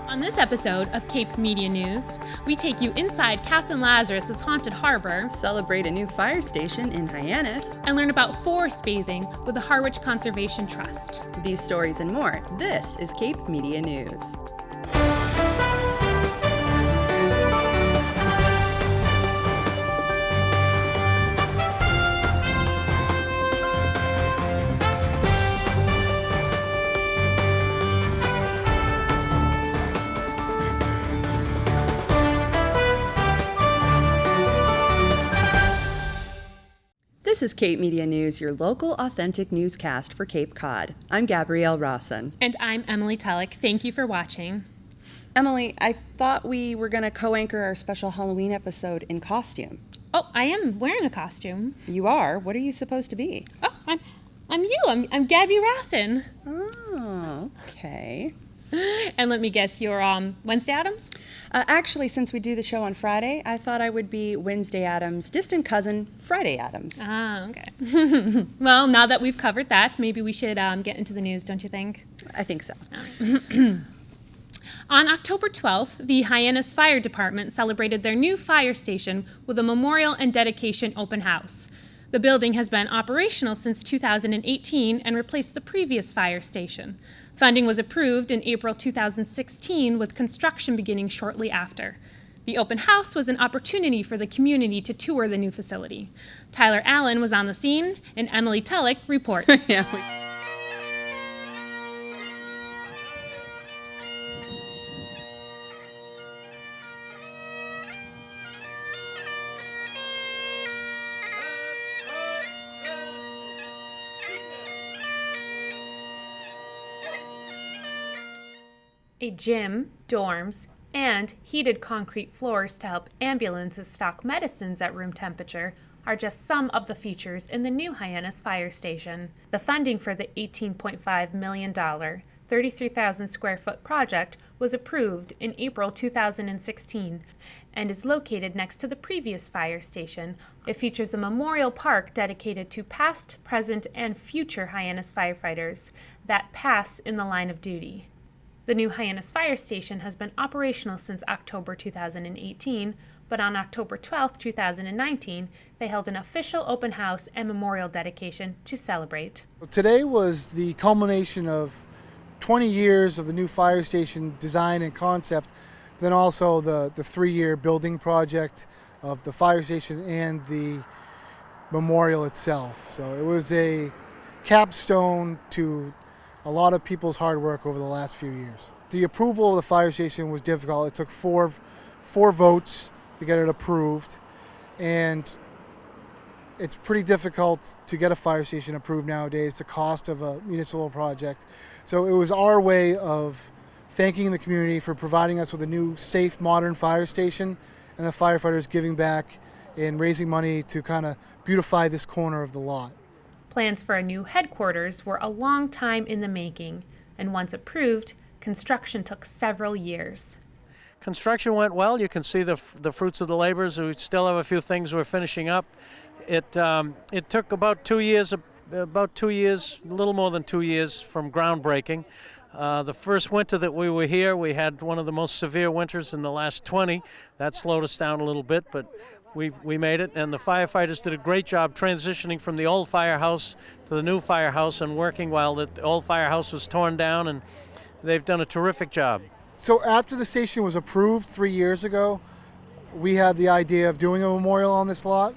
On this episode of Cape Media News, we take you inside Capt Lazarus Haunted Harbor, celebrate a new fire station in Hyannis, and learn about forest bathing with the Harwich Conservation Trust. These stories and more. This is Cape Media News. This is Cape Media News, your local authentic newscast for Cape Cod. I'm Gabrielle Rawson. And I'm Emily Tellick. Thank you for watching. Emily, I thought we were going to co-anchor our special Halloween episode in costume. Oh, I am wearing a costume. You are? What are you supposed to be? Oh, I'm you. I'm Gabby Rawson. Oh, okay. And let me guess, you're Wednesday Addams? Actually, since we do the show on Friday, I thought I would be Wednesday Addams' distant cousin, Friday Addams. Ah, okay. Well, now that we've covered that, maybe we should get into the news, don't you think? I think so. On October 12th, the Hyannis Fire Department celebrated their new fire station with a memorial and dedication open house. The building has been operational since 2018 and replaced the previous fire station. Funding was approved in April 2016, with construction beginning shortly after. The open house was an opportunity for the community to tour the new facility. Tyler Allen was on the scene, and Emily Tellick reports. Yeah. A gym, dorms, and heated concrete floors to help ambulances stock medicines at room temperature are just some of the features in the new Hyannis Fire Station. The funding for the $18.5 million, 33,000 square foot project was approved in April 2016 and is located next to the previous fire station. It features a memorial park dedicated to past, present, and future Hyannis firefighters that pass in the line of duty. The new Hyannis Fire Station has been operational since October 2018, but on October 12, 2019, they held an official open house and memorial dedication to celebrate. Today was the culmination of 20 years of the new fire station design and concept, then also the 3-year building project of the fire station and the memorial itself. So it was a capstone to a lot of people's hard work over the last few years. The approval of the fire station was difficult. It took four votes to get it approved, and it's pretty difficult to get a fire station approved nowadays, the cost of a municipal project. So it was our way of thanking the community for providing us with a new, safe, modern fire station, and the firefighters giving back and raising money to kind of beautify this corner of the lot. Plans for a new headquarters were a long time in the making, and once approved, construction took several years. Construction went well. You can see the fruits of the labors. We still have a few things we're finishing up. It took about 2 years, a little more than 2 years from groundbreaking. The first winter that we were here, we had one of the most severe winters in the last 20. That slowed us down a little bit, but we made it, and the firefighters did a great job transitioning from the old firehouse to the new firehouse and working while the old firehouse was torn down, and they've done a terrific job. So after the station was approved 3 years ago, we had the idea of doing a memorial on this lot.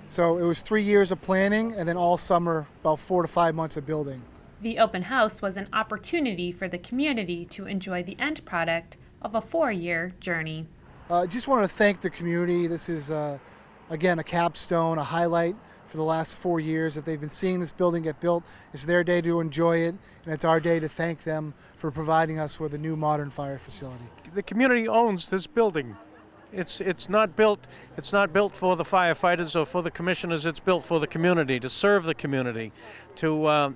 So it was 3 years of planning, and then all summer, about 4 to 5 months of building. The open house was an opportunity for the community to enjoy the end product of a 4-year journey. I just want to thank the community. This is, again, a capstone, a highlight for the last 4 years that they've been seeing this building get built. It's their day to enjoy it, and it's our day to thank them for providing us with a new modern fire facility. The community owns this building. It's not built for the firefighters or for the commissioners. It's built for the community, to serve the community, to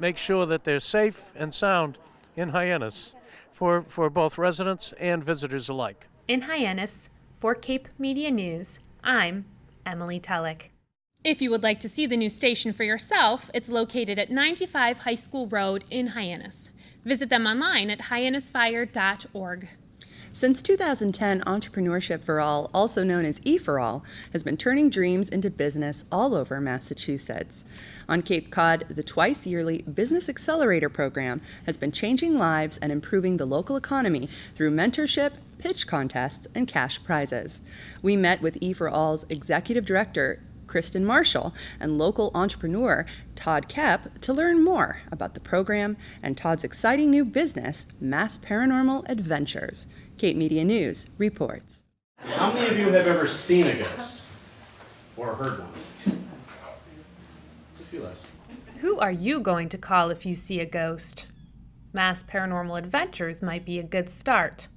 make sure that they're safe and sound in Hyannis for both residents and visitors alike. In Hyannis, for Cape Media News, I'm Emily Tellick. If you would like to see the new station for yourself, it's located at 95 High School Road in Hyannis. Visit them online at hyannisfire.org. Since 2010, Entrepreneurship for All, also known as EforAll, has been turning dreams into business all over Massachusetts. On Cape Cod, the twice-yearly Business Accelerator program has been changing lives and improving the local economy through mentorship, pitch contests, and cash prizes. We met with EforAll's Executive Director, Kristen Marshall, and local entrepreneur Todd Kepp to learn more about the program and Todd's exciting new business, Mass Paranormal Adventures. Cape Media News reports. How many of you have ever seen a ghost or heard one? A few less. Who are you going to call if you see a ghost? Mass Paranormal Adventures might be a good start.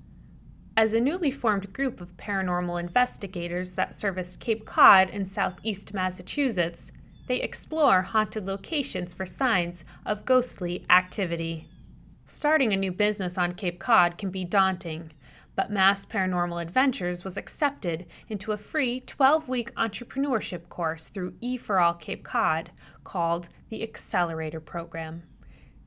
As a newly formed group of paranormal investigators that service Cape Cod and southeast Massachusetts, they explore haunted locations for signs of ghostly activity. Starting a new business on Cape Cod can be daunting, but Mass Paranormal Adventures was accepted into a free 12-week entrepreneurship course through EforAll Cape Cod called the Accelerator Program.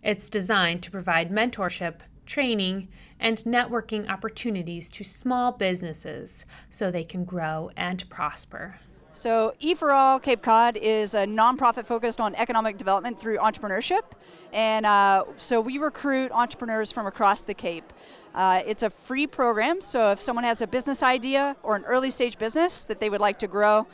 It's designed to provide mentorship, training, and networking opportunities to small businesses so they can grow and prosper. So EforAll Cape Cod is a nonprofit focused on economic development through entrepreneurship, and so we recruit entrepreneurs from across the Cape. It's a free program, so if someone has a business idea or an early stage business that they would like to grow,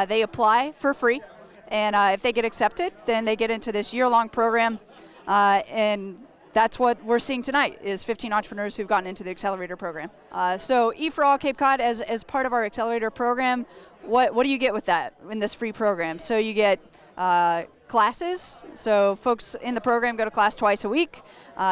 they apply for free, and if they get accepted, then they get into this year-long program, and that's what we're seeing tonight, is 15 entrepreneurs who've gotten into the Accelerator Program. So EforAll Cape Cod, as part of our Accelerator Program, what do you get with that in this free program? So you get classes, so folks in the program go to class twice a week.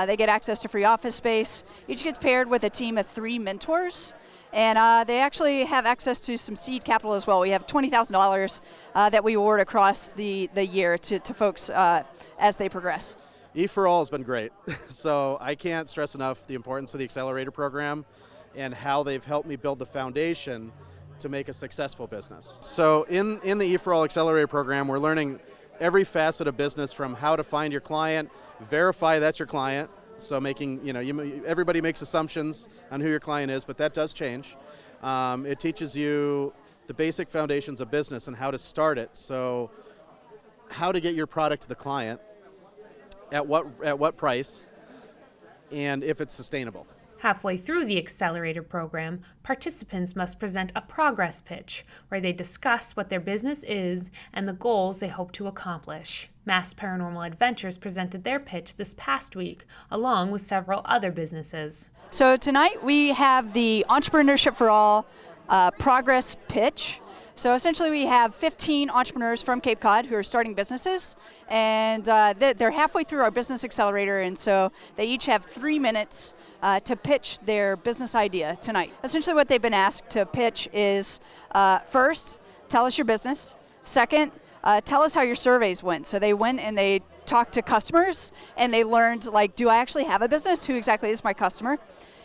They get access to free office space. Each gets paired with a team of 3 mentors. And they actually have access to some seed capital as well. We have $20,000 that we award across the year to folks as they progress. EforAll has been great. So I can't stress enough the importance of the Accelerator Program and how they've helped me build the foundation to make a successful business. So in the EforAll Accelerator Program, we're learning every facet of business, from how to find your client, verify that's your client. So everybody makes assumptions on who your client is, but that does change. It teaches you the basic foundations of business and how to start it. So how to get your product to the client, at what price, and if it's sustainable. Halfway through the Accelerator Program, participants must present a progress pitch where they discuss what their business is and the goals they hope to accomplish. Mass Paranormal Adventures presented their pitch this past week, along with several other businesses. So tonight we have the Entrepreneurship for All progress pitch. So essentially we have 15 entrepreneurs from Cape Cod who are starting businesses, and they're halfway through our Business Accelerator, and so they each have 3 minutes to pitch their business idea tonight. Essentially what they've been asked to pitch is, first, tell us your business. Second, tell us how your surveys went. So they went and they talked to customers, and they learned, do I actually have a business? Who exactly is my customer?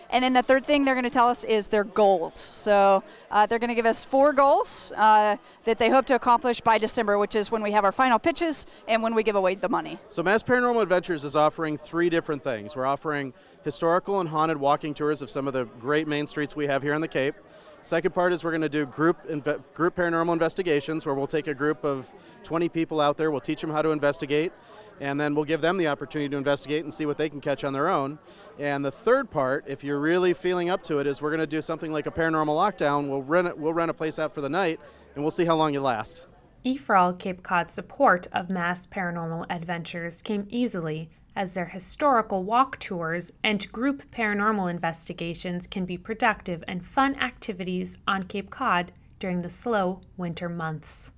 And then the third thing they're going to tell us is their goals. So they're going to give us 4 goals that they hope to accomplish by December, which is when we have our final pitches and when we give away the money. So Mass Paranormal Adventures is offering 3 different things. We're offering historical and haunted walking tours of some of the great main streets we have here on the Cape. Second part is we're going to do group paranormal investigations, where we'll take a group of 20 people out there, we'll teach them how to investigate, and then we'll give them the opportunity to investigate and see what they can catch on their own. And the third part, if you're really feeling up to it, is we're going to do something like a paranormal lockdown. We'll rent a place out for the night, and we'll see how long you last. EforAll Cape Cod's support of Mass Paranormal Adventures came easily, as their historical walk tours and group paranormal investigations can be productive and fun activities on Cape Cod during the slow winter months.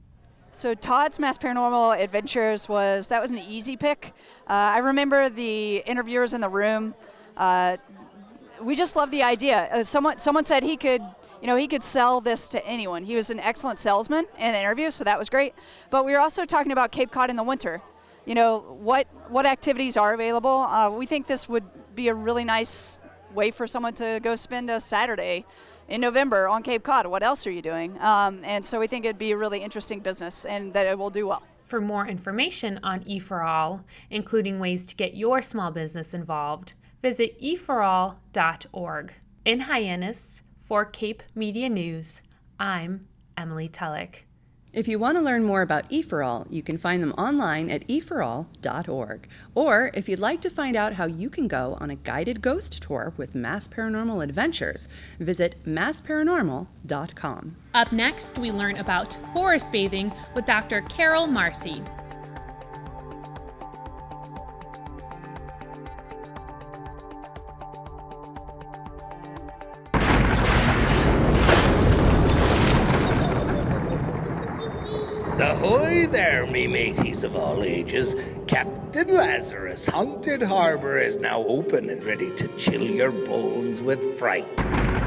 So Todd's Mass Paranormal Adventures was an easy pick. I remember the interviewers in the room. We just loved the idea. Someone said he could sell this to anyone. He was an excellent salesman in the interview, so that was great. But we were also talking about Cape Cod in the winter. What activities are available? We think this would be a really nice way for someone to go spend a Saturday in November on Cape Cod. What else are you doing? And so we think it'd be a really interesting business and that it will do well. For more information on EforAll, including ways to get your small business involved, visit EforAll.org. In Hyannis, for Cape Media News, I'm Emily Tellick. If you want to learn more about EforAll, you can find them online at EforAll.org. Or if you'd like to find out how you can go on a guided ghost tour with Mass Paranormal Adventures, visit massparanormal.com. Up next, we learn about forest bathing with Dr. Carol Marcy. Ahoy there, me mateys of all ages. Captain Lazarus Haunted Harbor is now open and ready to chill your bones with fright.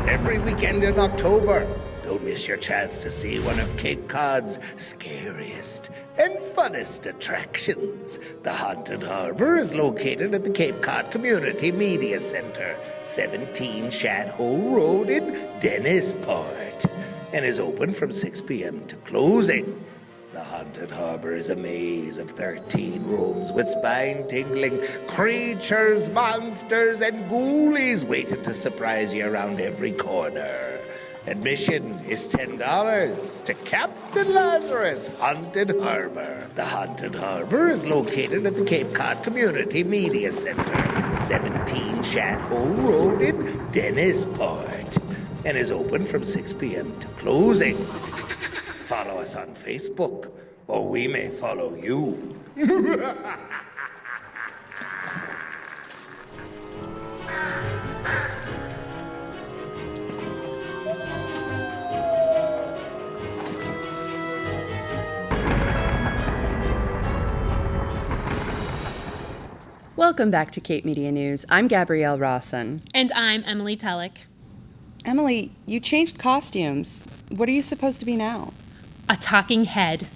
Every weekend in October, don't miss your chance to see one of Cape Cod's scariest and funnest attractions. The Haunted Harbor is located at the Cape Cod Community Media Center, 17 Shad Hole Road in Dennisport, and is open from 6 p.m. to closing. The Haunted Harbor is a maze of 13 rooms with spine-tingling creatures, monsters, and ghoulies waiting to surprise you around every corner. Admission is $10 to Captain Lazarus Haunted Harbor. The Haunted Harbor is located at the Cape Cod Community Media Center, 17 Shad Hole Road in Dennisport, and is open from 6 p.m. to closing. Follow us on Facebook, or we may follow you. Welcome back to Cape Media News. I'm Gabrielle Rawson. And I'm Emily Tellick. Emily, you changed costumes. What are you supposed to be now? A talking head.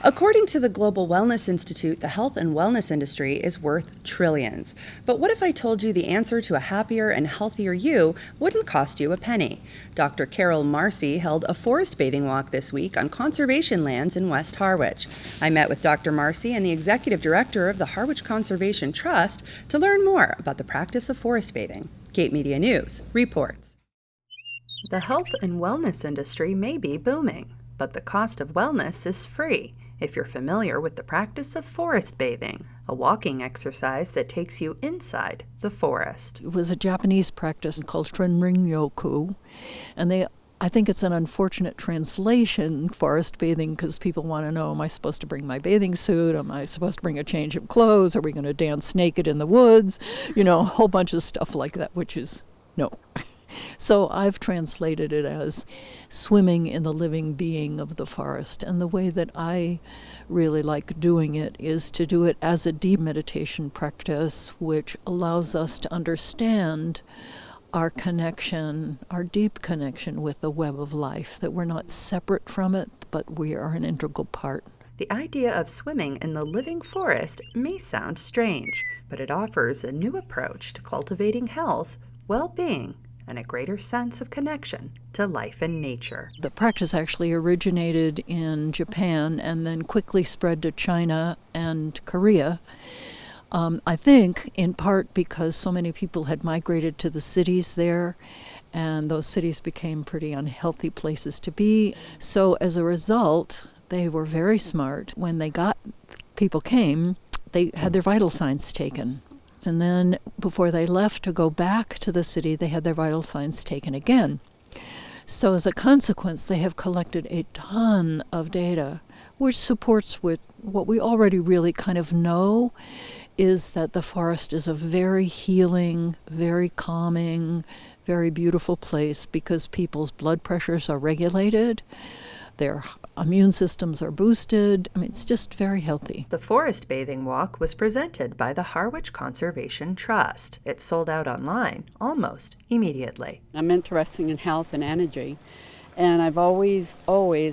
According to the Global Wellness Institute, the health and wellness industry is worth trillions. But what if I told you the answer to a happier and healthier you wouldn't cost you a penny? Dr. Carol Marcy held a forest bathing walk this week on conservation lands in West Harwich. I met with Dr. Marcy and the executive director of the Harwich Conservation Trust to learn more about the practice of forest bathing. Cape Media News reports. The health and wellness industry may be booming, but the cost of wellness is free if you're familiar with the practice of forest bathing, a walking exercise that takes you inside the forest. It was a Japanese practice called Shinrin-yoku, and I think it's an unfortunate translation, forest bathing, because people want to know, am I supposed to bring my bathing suit? Am I supposed to bring a change of clothes? Are we going to dance naked in the woods? You know, a whole bunch of stuff like that, which is no. So I've translated it as swimming in the living being of the forest. And the way that I really like doing it is to do it as a deep meditation practice, which allows us to understand our connection, our deep connection with the web of life, that we're not separate from it, but we are an integral part. The idea of swimming in the living forest may sound strange, but it offers a new approach to cultivating health, well-being, and a greater sense of connection to life and nature. The practice actually originated in Japan and then quickly spread to China and Korea. I think in part because so many people had migrated to the cities there, and those cities became pretty unhealthy places to be. So as a result, they were very smart. When people came, they had their vital signs taken. And then before they left to go back to the city, they had their vital signs taken again. So as a consequence, they have collected a ton of data, which supports what we already really kind of know, is that the forest is a very healing, very calming, very beautiful place because people's blood pressures are regulated, their immune systems are boosted. I mean, it's just very healthy. The forest bathing walk was presented by the Harwich Conservation Trust. It sold out online almost immediately. I'm interested in health and energy, and I've always,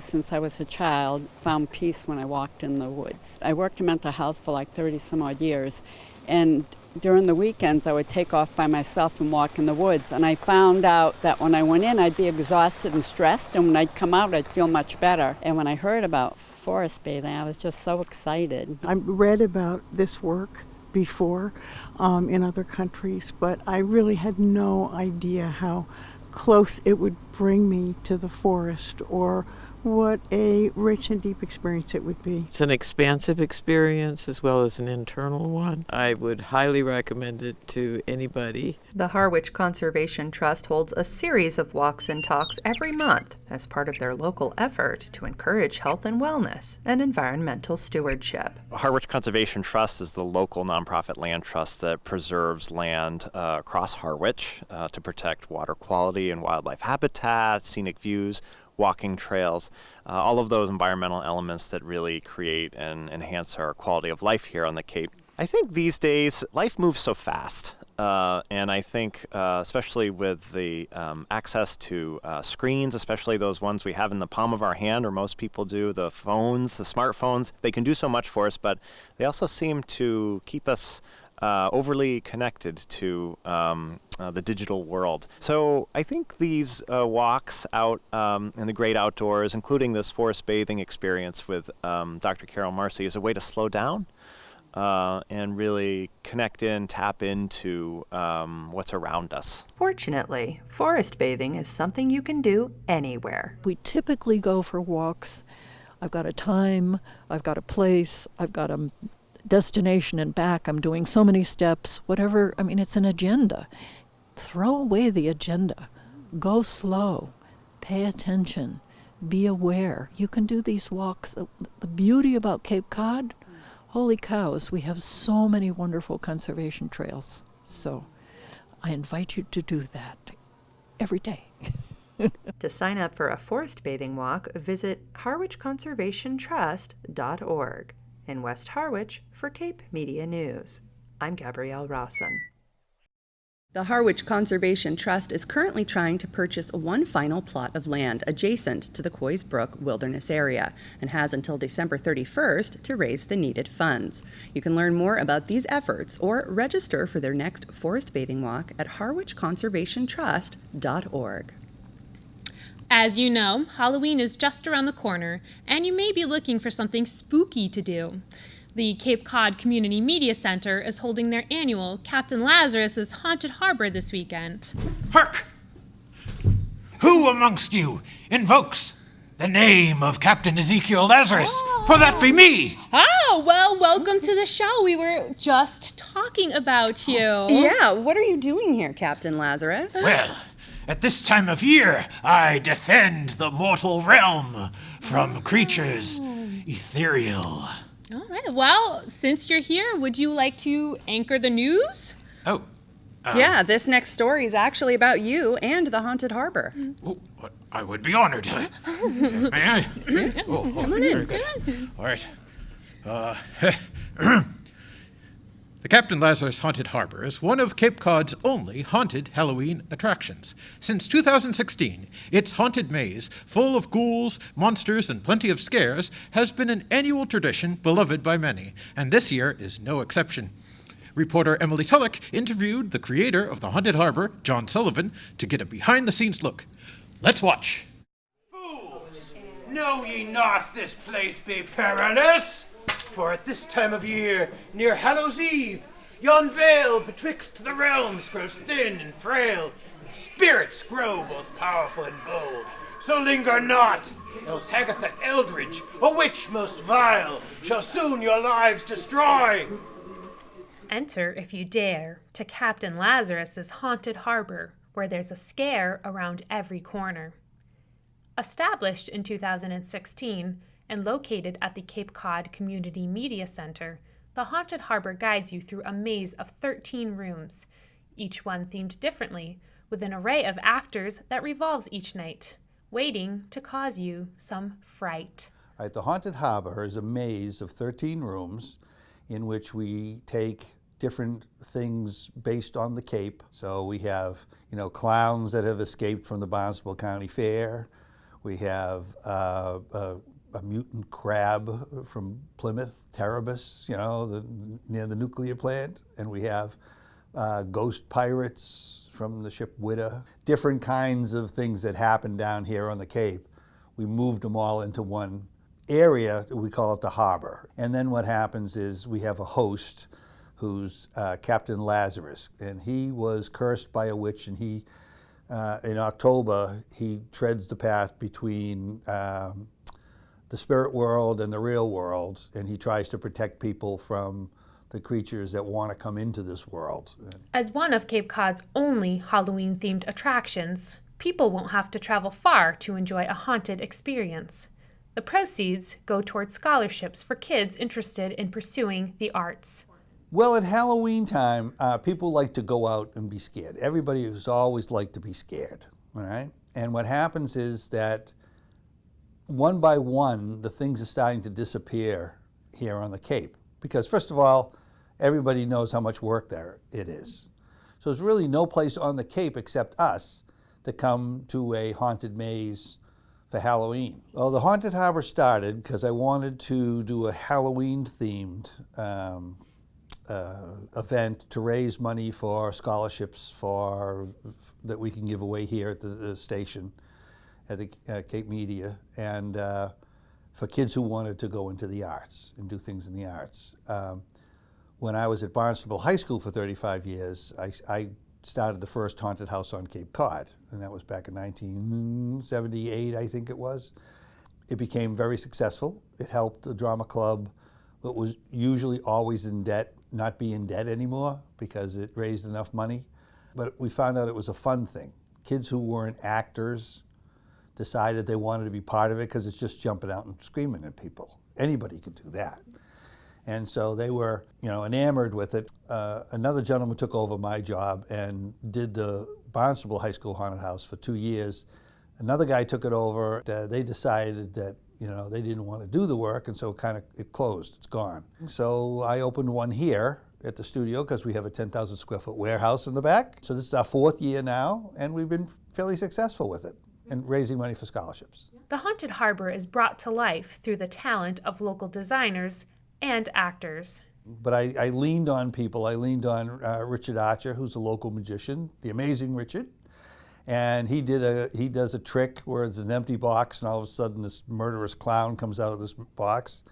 since I was a child, found peace when I walked in the woods. I worked in mental health for like 30 some odd years, and during the weekends I would take off by myself and walk in the woods. And I found out that when I went in, I'd be exhausted and stressed, and when I'd come out, I'd feel much better. And when I heard about forest bathing, I was just so excited. I read about this work before in other countries, but I really had no idea how close it would bring me to the forest, or what a rich and deep experience it would be. It's an expansive experience as well as an internal one. I would highly recommend it to anybody. The Harwich Conservation Trust holds a series of walks and talks every month as part of their local effort to encourage health and wellness and environmental stewardship. Harwich Conservation Trust is the local nonprofit land trust that preserves land across Harwich to protect water quality and wildlife habitat, scenic views, walking trails, all of those environmental elements that really create and enhance our quality of life here on the Cape. I think these days life moves so fast, and I think especially with the access to screens, especially those ones we have in the palm of our hand, or most people do, the phones, the smartphones, they can do so much for us, but they also seem to keep us overly connected to the digital world. So I think these walks out in the great outdoors, including this forest bathing experience with Dr. Carol Marcy, is a way to slow down and really connect in, tap into what's around us. Fortunately, forest bathing is something you can do anywhere. We typically go for walks. I've got a time, I've got a place, I've got a destination and back. I'm doing so many steps, whatever. I mean, it's an agenda. Throw away the agenda. Go slow. Pay attention. Be aware. You can do these walks. The beauty about Cape Cod, holy cows, we have so many wonderful conservation trails. So I invite you to do that every day. To sign up for a forest bathing walk, visit harwichconservationtrust.org. In West Harwich for Cape Media News. I'm Gabrielle Rawson. The Harwich Conservation Trust is currently trying to purchase one final plot of land adjacent to the Coys Brook Wilderness Area and has until December 31st to raise the needed funds. You can learn more about these efforts or register for their next forest bathing walk at harwichconservationtrust.org. As you know, Halloween is just around the corner, and you may be looking for something spooky to do. The Cape Cod Community Media Center is holding their annual Capt Lazarus Haunted Harbor this weekend. Hark! Who amongst you invokes the name of Captain Ezekiel Lazarus? For that be me! Oh, well, welcome to the show. We were just talking about you. Yeah, what are you doing here, Captain Lazarus? Well, at this time of year, I defend the mortal realm from creatures ethereal. All right. Well, since you're here, would you like to anchor the news? Oh. Yeah, this next story is actually about you and the haunted harbor. Oh, I would be honored. May I? Oh, come on in. Very good. All right. The Capt Lazarus Haunted Harbor is one of Cape Cod's only haunted Halloween attractions. Since 2016, its haunted maze, full of ghouls, monsters, and plenty of scares, has been an annual tradition beloved by many, and this year is no exception. Reporter Emily Tulloch interviewed the creator of the Haunted Harbor, John Sullivan, to get a behind-the-scenes look. Let's watch. Fools, know ye not this place be perilous? For at this time of year, near Hallows Eve, yon veil betwixt the realms grows thin and frail, and spirits grow both powerful and bold. So linger not, else Hagatha Eldridge, a witch most vile, shall soon your lives destroy. Enter, if you dare, to Captain Lazarus's Haunted Harbor, where there's a scare around every corner. Established in 2016, and located at the Cape Cod Community Media Center, the Haunted Harbor guides you through a maze of 13 rooms, each one themed differently, with an array of actors that revolves each night, waiting to cause you some fright. All right, the Haunted Harbor is a maze of 13 rooms in which we take different things based on the Cape. So we have, clowns that have escaped from the Barnstable County Fair. We have a mutant crab from Plymouth, Terabus, near the nuclear plant, and we have ghost pirates from the ship Witta. Different kinds of things that happen down here on the Cape. We moved them all into one area, we call it the harbor. And then what happens is we have a host who's Captain Lazarus, and he was cursed by a witch, and he, in October, he treads the path between the spirit world and the real world, and he tries to protect people from the creatures that want to come into this world. As one of Cape Cod's only Halloween-themed attractions, people won't have to travel far to enjoy a haunted experience. The proceeds go towards scholarships for kids interested in pursuing the arts. Well, at Halloween time, people like to go out and be scared. Everybody has always liked to be scared, all right? And what happens is that one by one, the things are starting to disappear here on the Cape. Because first of all, everybody knows how much work there it is. So there's really no place on the Cape except us to come to a haunted maze for Halloween. Well, the Haunted Harbor started because I wanted to do a Halloween-themed event to raise money for scholarships that we can give away here at the station at the Cape Media, and for kids who wanted to go into the arts and do things in the arts. When I was at Barnstable High School for 35 years, I started the first haunted house on Cape Cod, and that was back in 1978, I think it was. It became very successful. It helped the drama club, that was usually always in debt, not be in debt anymore because it raised enough money. But we found out it was a fun thing. Kids who weren't actors decided they wanted to be part of it because it's just jumping out and screaming at people. Anybody could do that. And so they were, enamored with it. Another gentleman took over my job and did the Barnstable High School Haunted House for 2 years. Another guy took it over. They decided that, they didn't want to do the work, and so it closed. It's gone. So I opened one here at the studio because we have a 10,000 square foot warehouse in the back. So this is our 4th year now, and we've been fairly successful with it and raising money for scholarships. The Haunted Harbor is brought to life through the talent of local designers and actors. But I leaned on people. I leaned on Richard Archer, who's a local magician, the amazing Richard. And he does a trick where it's an empty box, and all of a sudden this murderous clown comes out of this box.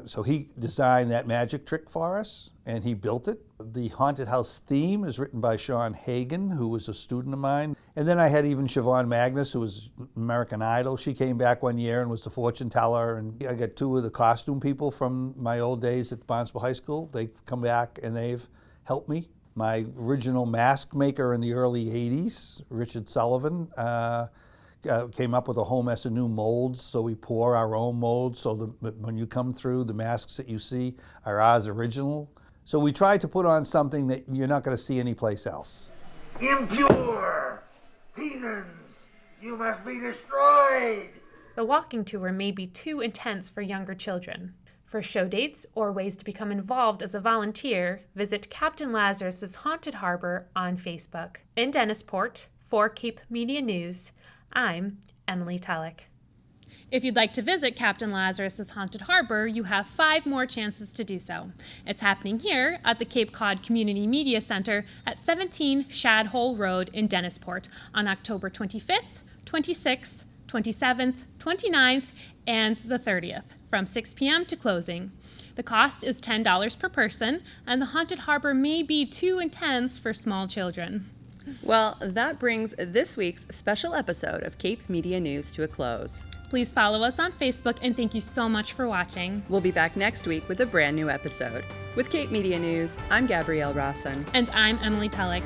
So he designed that magic trick for us, and he built it. The haunted house theme is written by Sean Hagen, who was a student of mine. And then I had even Siobhan Magnus, who was American Idol. She came back one year and was the fortune teller. And I got 2 of the costume people from my old days at Barnstable High School. They've come back and they've helped me. My original mask maker in the early 80s, Richard Sullivan, came up with a whole mess of new molds. So we pour our own molds so that when you come through, the masks that you see are ours original. So we tried to put on something that you're not going to see anyplace else. Impure! Heathens! You must be destroyed! The walking tour may be too intense for younger children. For show dates or ways to become involved as a volunteer, visit Captain Lazarus's Haunted Harbor on Facebook. In Dennisport, for Cape Media News, I'm Emily Tellick. If you'd like to visit Captain Lazarus's Haunted Harbor, you have 5 more chances to do so. It's happening here at the Cape Cod Community Media Center at 17 Shadhole Road in Dennisport on October 25th, 26th, 27th, 29th, and the 30th, from 6 p.m. to closing. The cost is $10 per person, and the Haunted Harbor may be too intense for small children. Well, that brings this week's special episode of Cape Media News to a close. Please follow us on Facebook, and thank you so much for watching. We'll be back next week with a brand new episode. With Cape Media News, I'm Gabrielle Rawson. And I'm Emily Tellick.